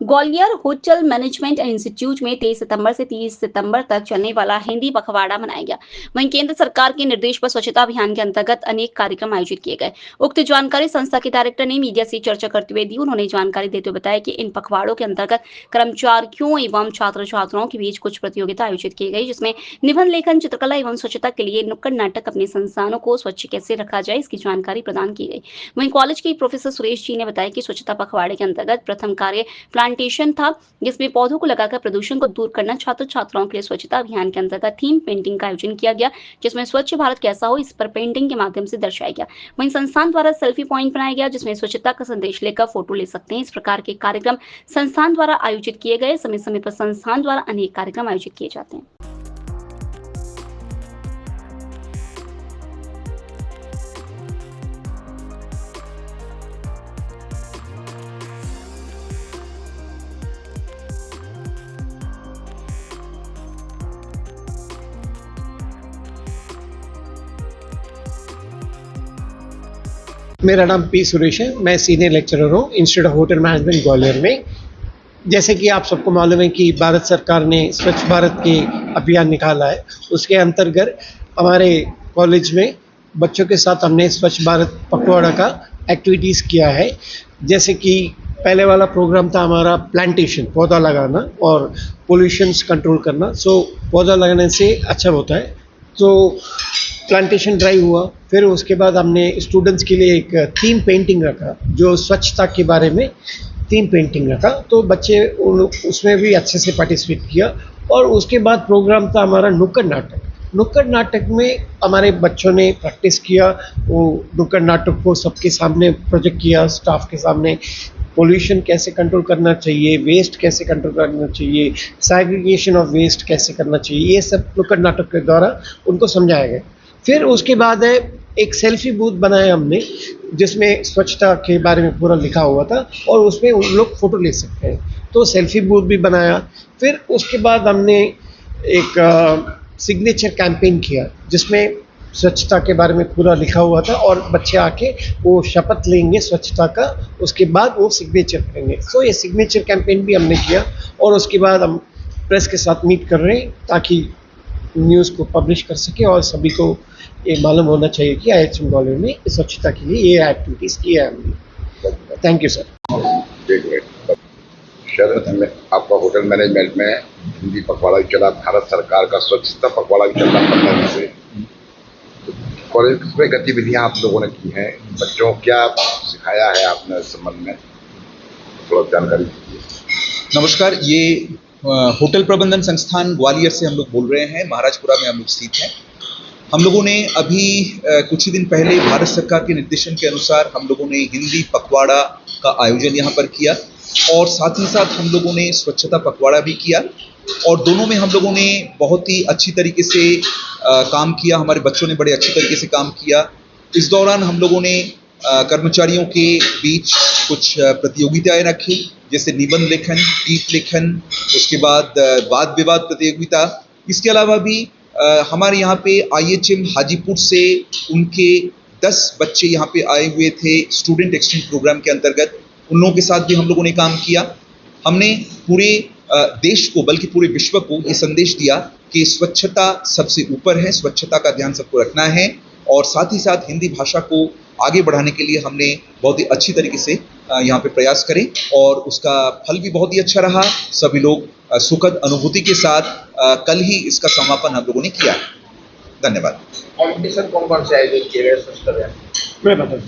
Gwalior hotel management institute में 23 सितंबर से 30 सितंबर तक चलने वाला हिंदी पखवाड़ा मनाया गया। वहीं केंद्र सरकार के निर्देश पर स्वच्छता अभियान के अंतर्गत अनेक कार्यक्रम आयोजित किए गए। उक्त जानकारी संस्था के डायरेक्टर ने मीडिया से चर्चा करते हुए दी। उन्होंने जानकारी देते हुए बताया कि इन पखवाड़ों के अंतर्गत कर्मचारियों एवं छात्र छात्राओं के बीच कुछ प्रतियोगिता आयोजित की गई, जिसमें निबंध लेखन, चित्रकला एवं स्वच्छता के लिए नुक्कड़ नाटक, अपने संस्थानों को स्वच्छ कैसे रखा जाए, इसकी जानकारी प्रदान की गई। वहीं कॉलेज के प्रोफेसर सुरेश जी ने बताया कि स्वच्छता पखवाड़े के अंतर्गत प्रथम कार्य प्लांटेशन था, जिसमें पौधों को लगाकर प्रदूषण को दूर करना। छात्र छात्राओं के लिए स्वच्छता अभियान के अंतर्गत थीम पेंटिंग का आयोजन किया गया, जिसमें स्वच्छ भारत कैसा हो इस पर पेंटिंग के माध्यम से दर्शाया गया। वहीं संस्थान द्वारा सेल्फी पॉइंट बनाया गया, जिसमें स्वच्छता का संदेश लेकर फोटो ले सकते हैं। इस प्रकार के कार्यक्रम संस्थान द्वारा आयोजित किए गए। समय समय पर संस्थान द्वारा अनेक कार्यक्रम आयोजित किए जाते हैं। मेरा नाम पी सुरेश है। मैं सीनियर लेक्चरर हूँ institute of hotel management Gwalior में। जैसे कि आप सबको मालूम है कि भारत सरकार ने स्वच्छ भारत के अभियान निकाला है। उसके अंतर्गत हमारे कॉलेज में बच्चों के साथ हमने स्वच्छ भारत पखवाड़ा का एक्टिविटीज़ किया है। जैसे कि पहले वाला प्रोग्राम था हमारा प्लांटेशन, पौधा लगाना और पोल्यूशंस कंट्रोल करना। पौधा लगाने से अच्छा होता है, तो प्लांटेशन ड्राइव हुआ। फिर उसके बाद हमने स्टूडेंट्स के लिए एक थीम पेंटिंग रखा, जो स्वच्छता के बारे में थीम पेंटिंग रखा, तो बच्चे उसमें भी अच्छे से पार्टिसिपेट किया। और उसके बाद प्रोग्राम था हमारा नुक्कड़ नाटक। नुक्कड़ नाटक में हमारे बच्चों ने प्रैक्टिस किया। वो नुक्कड़ नाटक को सबके सामने प्रोजेक्ट किया, स्टाफ के सामने। पोल्यूशन कैसे कंट्रोल करना चाहिए, वेस्ट कैसे कंट्रोल करना चाहिए, सेग्रीगेशन ऑफ वेस्ट कैसे करना चाहिए, ये सब नुक्कड़ नाटक के द्वारा उनको समझाया गया। फिर उसके बाद है एक सेल्फी बूथ बनाया हमने, जिसमें स्वच्छता के बारे में पूरा लिखा हुआ था और उसमें उन लोग फ़ोटो ले सकते हैं, तो सेल्फी बूथ भी बनाया। फिर उसके बाद हमने एक सिग्नेचर कैंपेन किया, जिसमें स्वच्छता के बारे में पूरा लिखा हुआ था और बच्चे आके वो शपथ लेंगे स्वच्छता का, उसके बाद वो सिग्नेचर करेंगे। ये सिग्नेचर कैंपेन भी हमने किया। और उसके बाद हम प्रेस के साथ मीट कर रहे हैं, ताकि न्यूज़ को पब्लिश कर सके और सभी को ये मालूम होना चाहिए कि IHM ग्वालियर में स्वच्छता के लिए ये एक्टिविटीज़ की है हमने। Thank you sir. एक मिनट, शहर में आपका होटल मैनेजमेंट में हिंदी पखवाड़ा भी चला, भारत सरकार का स्वच्छता पखवाड़ा भी चल रहा 15 दिन से। कॉलेज में गतिविधियाँ आप लोगों ने की हैं, बच्चों को क्या सिखाया है आपने इस संबंध में, थोड़ा जानकारी दीजिए। नमस्कार, ये होटल प्रबंधन संस्थान ग्वालियर से हम लोग बोल रहे हैं। महाराजपुरा में हम लोग स्थित हैं। हम लोगों ने अभी कुछ ही दिन पहले भारत सरकार के निर्देशन के अनुसार हम लोगों ने हिंदी पखवाड़ा का आयोजन यहाँ पर किया और साथ ही साथ हम लोगों ने स्वच्छता पखवाड़ा भी किया और दोनों में हम लोगों ने बहुत ही अच्छी तरीके से काम किया। हमारे बच्चों ने बड़े अच्छी तरीके से काम किया। इस दौरान हम लोगों ने कर्मचारियों के बीच कुछ प्रतियोगिताएं रखी, जैसे निबंध लेखन, गीत लेखन, उसके बाद वाद विवाद प्रतियोगिता। इसके अलावा भी हमारे यहाँ पे IHM हाजीपुर से उनके 10 बच्चे यहाँ पे आए हुए थे स्टूडेंट एक्सचेंज प्रोग्राम के अंतर्गत। उन लोगों के साथ भी हम लोगों ने काम किया। हमने पूरे देश को, बल्कि पूरे विश्व को ये संदेश दिया कि स्वच्छता सबसे ऊपर है, स्वच्छता का ध्यान सबको रखना है और साथ ही साथ हिंदी भाषा को आगे बढ़ाने के लिए हमने बहुत ही अच्छी तरीके से यहाँ पे प्रयास करें और उसका फल भी बहुत ही अच्छा रहा। सभी लोग सुखद अनुभूति के साथ कल ही इसका समापन हम लोगों ने किया। धन्यवाद। कॉम्पिटिशन कौन कौन से आयोजित किए गए? मैं बता दूं।